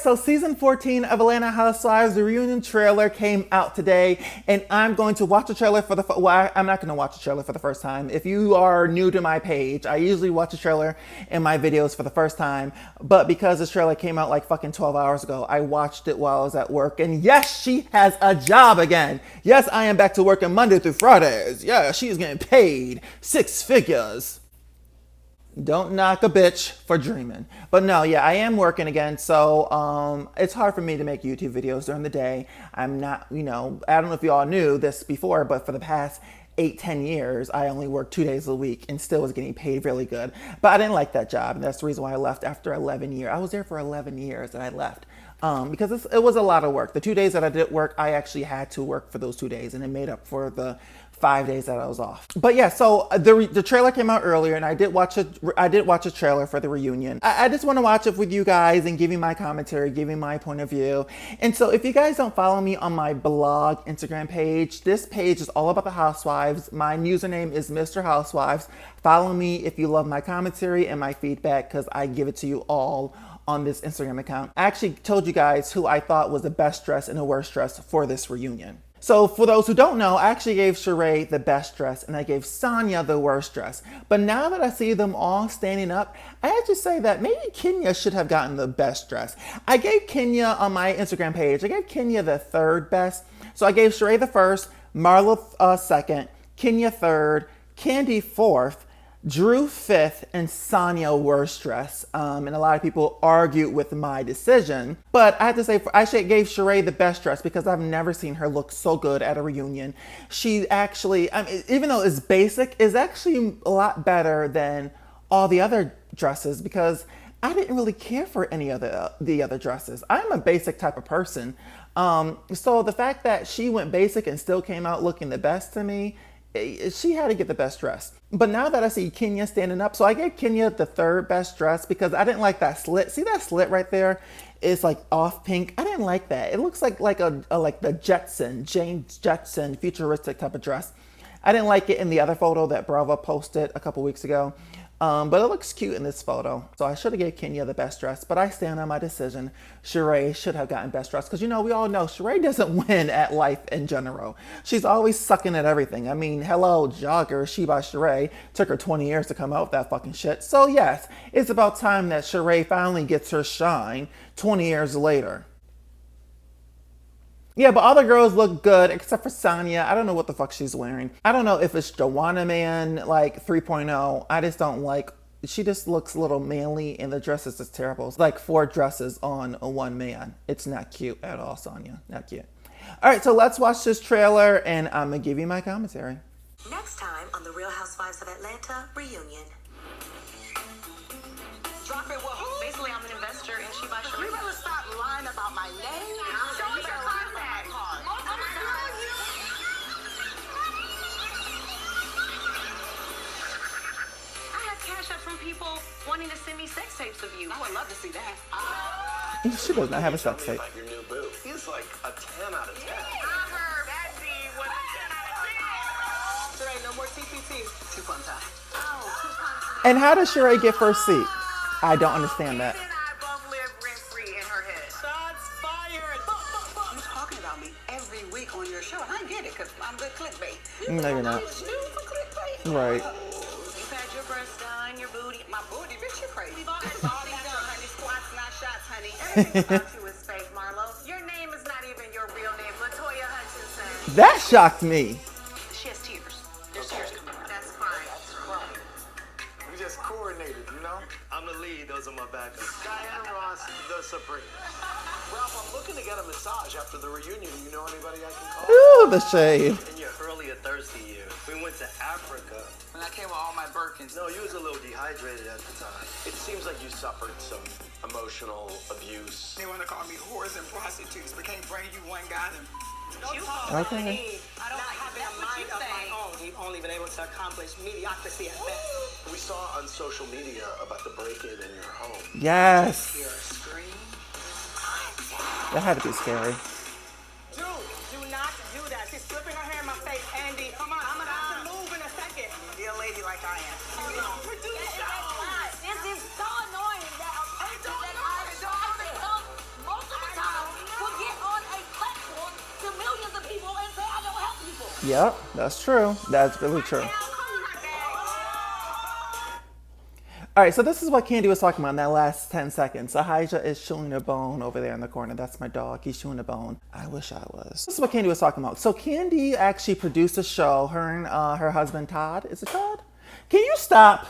so season 14 of Atlanta Housewives, the reunion trailer came out today, and I'm going to watch the trailer for the, I'm not going to watch the trailer for the first time. If you are new to my page, I usually watch the trailer in my videos for the first time, but because this trailer came out like fucking 12 hours ago, I watched it while I was at work, and yes, she has a job again. Yes, I am back to working Monday through Fridays. Yeah, she's getting paid 6 figures. Don't knock a bitch for dreaming. But no, yeah, I am working again, so it's hard for me to make YouTube videos during the day. I'm not, I don't know if you all knew this before, but for the past 8-10 years, I only worked 2 days a week and still was getting paid really good. But I didn't like that job, and that's the reason why I left after 11 years. I was there for 11 years and I left. Because it was a lot of work. The 2 days that I did work, I actually had to work for those 2 days, and it made up for the 5 days that I was off. But yeah, so the trailer came out earlier, and I did watch a trailer for the reunion. I just want to watch it with you guys and give you my commentary, give you my point of view. And so if you guys don't follow me on my blog Instagram page, this page is all about the Housewives. My username is Mr. Housewives. Follow me if you love my commentary and my feedback, because I give it to you all on this Instagram account. I actually told you guys who I thought was the best dress and the worst dress for this reunion. So for those who don't know, I actually gave Sheree the best dress and I gave Sanya the worst dress. But now that I see them all standing up, I have to say that maybe Kenya should have gotten the best dress. I gave Kenya on my Instagram page, I gave Kenya the third best. So I gave Sheree the first, Marlo second, Kenya third, Kandi fourth, Drew fifth, and Sanya worst dress. And a lot of people argued with my decision. But I have to say, I actually gave Sheree the best dress because I've never seen her look so good at a reunion. She actually, even though it's basic, is actually a lot better than all the other dresses because I didn't really care for any of the other dresses. I'm a basic type of person. So the fact that she went basic and still came out looking the best to me, she had to get the best dress. But now that I see Kenya standing up, so I gave Kenya the third best dress because I didn't like that slit. See that slit right there? It's like off pink. I didn't like that. It looks like the James Jetson futuristic type of dress. I didn't like it in the other photo that Bravo posted a couple weeks ago. But it looks cute in this photo. So I should have gave Kenya the best dress, but I stand on my decision. Sheree should have gotten best dress because, we all know Sheree doesn't win at life in general. She's always sucking at everything. I mean, hello, Jogger, She by Sheree. Took her 20 years to come out with that fucking shit. So yes, it's about time that Sheree finally gets her shine 20 years later. Yeah, but all the girls look good except for Sanya. I don't know what the fuck she's wearing. I don't know if it's Joanna Man like 3.0. I just don't like, she just looks a little manly and the dress is just terrible. It's like 4 dresses on one man. It's not cute at all, Sanya. Not cute. All right, so let's watch this trailer and I'm gonna give you my commentary. Next time on the Real Housewives of Atlanta reunion. Drop it. Well, basically, I'm an investor in She by Sheree. You better stop lying about my name. Show us your contact. I have cash up from people wanting to send me sex tapes of you. I would love to see that. She does not have a sex tape. Like your new boo. He's like a 10 out of 10. I heard that D was a 10 out of 10. There ain't no more TPTs. Coupon time. And how does Sheree get first seat? I don't understand that. And I both live rent-free in her head. Shots fired. You're talking about me every week on your show, and I get it because I'm good clickbait. No, you're not. Right. You've had your breasts done, your booty. My booty, bitch, you crazy. We've all had it done, honey. Squats, not shots, honey. Everything about you is fake, Marlo. Your name is not even your real name, LaToya Hutchinson. That shocked me. She has tears. There's tears coming out. That's fine. We just coordinated, I'm the lead, those are my backups. Diana Ross, the Supreme. Ralph, I'm looking to get a massage after the reunion. Do you know anybody I can call? Ooh, the shade. In your earlier thirsty years, we went to Africa. When I came with all my Birkins. No, you was a little dehydrated at the time. It seems like you suffered some emotional abuse. They want to call me whores and prostitutes, but can't bring you one guy to... Okay. I don't have a mind of my own. We've only been able to accomplish mediocrity at best. We saw on social media about the break-in in your home. Yes. Hear a scream. That had to be scary. Dude, do not do that. She's flipping her hair in my face. Andy, come on. I'm going to have to move in a second. Be a lady like I am. This is so annoying that a person that I become Yep, that's true. That's really true. All right, so this is what Kandi was talking about in that last 10 seconds. Ahijah is chewing a bone over there in the corner. That's my dog. He's chewing a bone. I wish I was. This is what Kandi was talking about. So Kandi actually produced a show. Her and her husband, Todd. Is it Todd? Can you stop?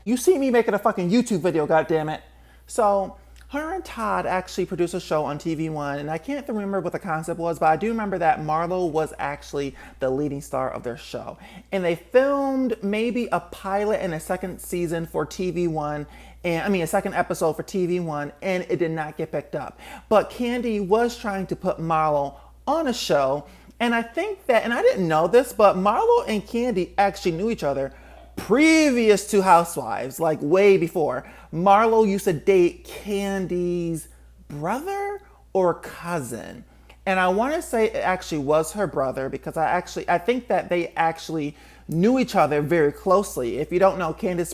You see me making a fucking YouTube video, goddammit. So her and Todd actually produced a show on TV One, and I can't remember what the concept was, but I do remember that Marlo was actually the leading star of their show. And they filmed maybe a pilot and a second season for TV One, and I mean a second episode for TV One, and it did not get picked up. But Kandi was trying to put Marlo on a show, and I think that, and I didn't know this, but Marlo and Kandi actually knew each other previous to Housewives, like way before. Marlo used to date Kandi's brother or cousin. And I want to say it actually was her brother, because I think that they actually knew each other very closely. If you don't know, Kandi's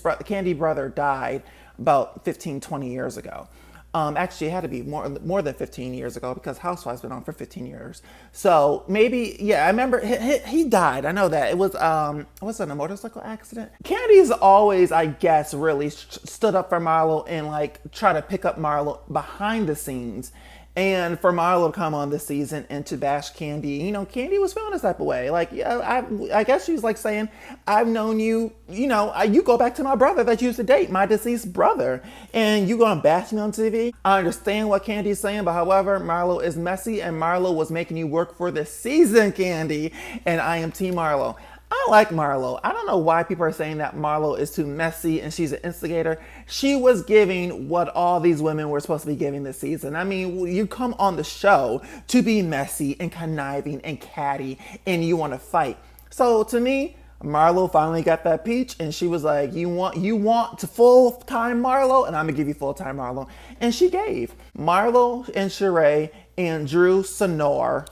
brother died about 15, 20 years ago. Actually, it had to be more than 15 years ago, because Housewives been on for 15 years. So maybe, yeah, I remember he died. I know that. It was it a motorcycle accident? Kandi's always, I guess, really stood up for Marlo and like try to pick up Marlo behind the scenes. And for Marlo to come on this season and to bash Kandi, you know, Kandi was feeling this type of way. Like, yeah, I guess she's like saying, I've known you, you know, you go back to my brother that you used to date, my deceased brother, and you gonna bash me on TV? I understand what Kandi's saying, but however, Marlo is messy, and Marlo was making you work for this season, Kandi, and I am Team Marlo. I like Marlo. I don't know why people are saying that Marlo is too messy and she's an instigator. She was giving what all these women were supposed to be giving this season. I mean, you come on the show to be messy and conniving and catty, and you want to fight. So to me, Marlo finally got that peach, and she was like, you want full-time Marlo, and I'm gonna give you full-time Marlo. And she gave. Marlo and Sheree and Drew Sonor.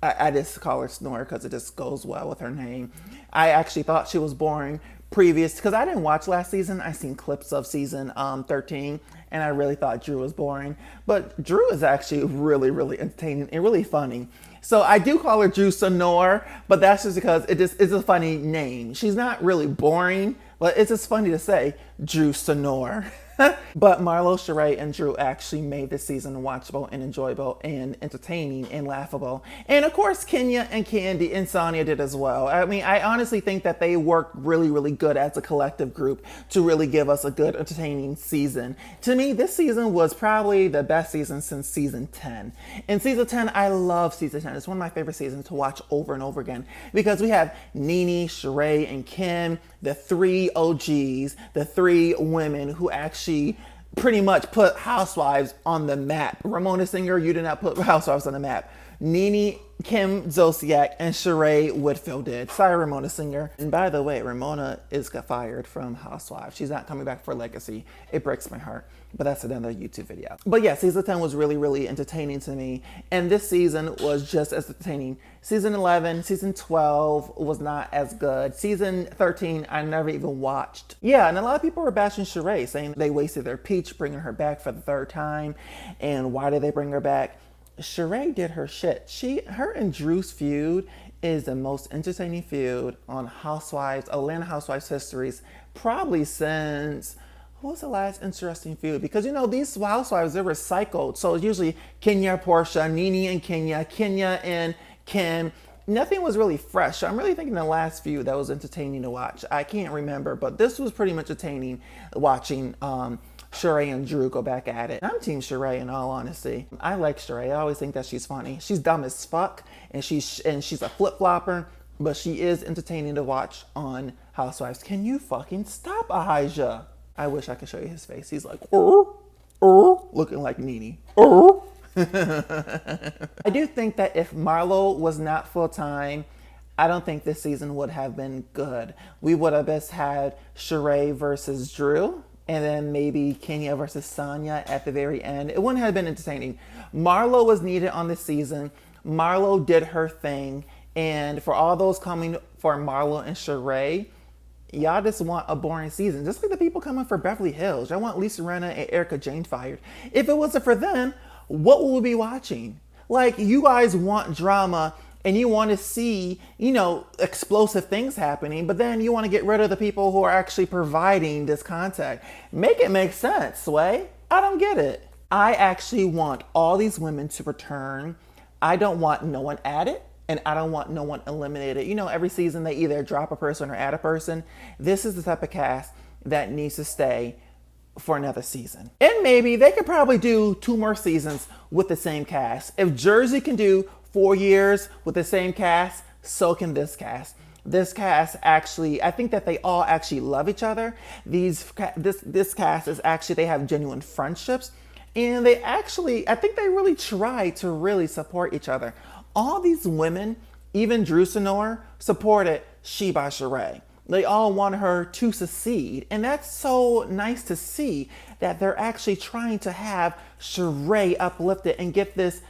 I just call her Snore because it just goes well with her name. I actually thought she was boring previous, because I didn't watch last season. I seen clips of season 13, and I really thought Drew was boring. But Drew is actually really, really entertaining and really funny. So I do call her Drew Sonor, but that's just because it's a funny name. She's not really boring, but it's just funny to say Drew Sonor. But Marlo, Sheree, and Drew actually made this season watchable and enjoyable and entertaining and laughable. And of course, Kenya and Kandi and Sanya did as well. I mean, I honestly think that they worked really, really good as a collective group to really give us a good, entertaining season. To me, this season was probably the best season since season 10. In season 10, I love season 10. It's one of my favorite seasons to watch over and over again, because we have Nene, Sheree, and Kim, the three OGs, the three women who actually pretty much put Housewives on the map. Ramona Singer, you did not put Housewives on the map. Nene, Kim Zolciak, and Sheree Whitfield did. Sorry, Ramona Singer. And by the way, Ramona got fired from Housewives. She's not coming back for Legacy. It breaks my heart. But that's another YouTube video. But yeah, season 10 was really, really entertaining to me. And this season was just as entertaining. Season 11, season 12 was not as good. Season 13, I never even watched. Yeah, and a lot of people were bashing Sheree, saying they wasted their peach bringing her back for the third time. And why did they bring her back? Sheree did her shit. Her and Drew's feud is the most entertaining feud on Atlanta Housewives histories, probably since, what was the last interesting feud? Because, you know, these housewives, they're recycled. So it's usually Kenya, Portia, Nene and Kenya and Kim. Nothing was really fresh. So I'm really thinking the last feud that was entertaining to watch. I can't remember, but this was pretty much entertaining watching Sheree and Drew go back at it. I'm Team Sheree, in all honesty. I like Sheree. I always think that she's funny. She's dumb as fuck, and she's a flip-flopper, but she is entertaining to watch on Housewives. Can you fucking stop, Ahijah? I wish I could show you his face. He's like, looking like Nene. I do think that if Marlo was not full-time, I don't think this season would have been good. We would have best had Sheree versus Drew, and then maybe Kenya versus Sanya at the very end. It wouldn't have been entertaining. Marlo was needed on this season. Marlo did her thing. And for all those coming for Marlo and Sheree, y'all just want a boring season. Just like the people coming for Beverly Hills. Y'all want Lisa Rinna and Erica Jane fired. If it wasn't for them, what would we be watching? Like, you guys want drama and you want to see, you know, explosive things happening, but then you want to get rid of the people who are actually providing this content. Make it make sense, Sway. I don't get it. I actually want all these women to return. I don't want no one added, and I don't want no one eliminated. You know, every season they either drop a person or add a person. This is the type of cast that needs to stay for another season. And maybe they could probably do 2 more seasons with the same cast. If Jersey can do 4 years with the same cast, so can this cast. This cast actually, I think that they all actually love each other. This cast is actually, they have genuine friendships, and they actually, I think they really try to really support each other. All these women, even Drew Senor, supported She by Sheree. They all want her to succeed. And that's so nice to see that they're actually trying to have Sheree uplifted and get this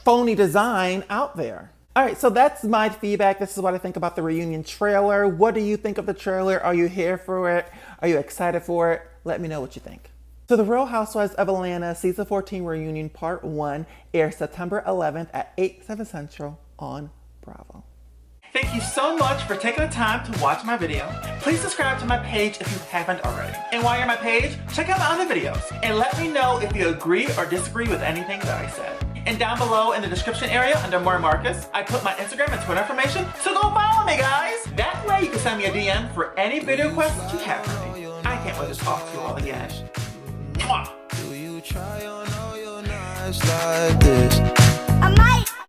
phony design out there. All right, so that's my feedback. This is what I think about the reunion trailer. What do you think of the trailer? Are you here for it? Are you excited for it? Let me know what you think. So the Real Housewives of Atlanta Season 14 Reunion Part 1 airs September 11th at 8/7 Central on Bravo. Thank you so much for taking the time to watch my video. Please subscribe to my page if you haven't already. And while you're on my page, check out my other videos and let me know if you agree or disagree with anything that I said. And down below in the description area under More Marcus, I put my Instagram and Twitter information, so go follow me, guys! That way you can send me a DM for any video questions you have for me. I can't wait to talk to you all again. Mwah! Do you try on all your nights like this?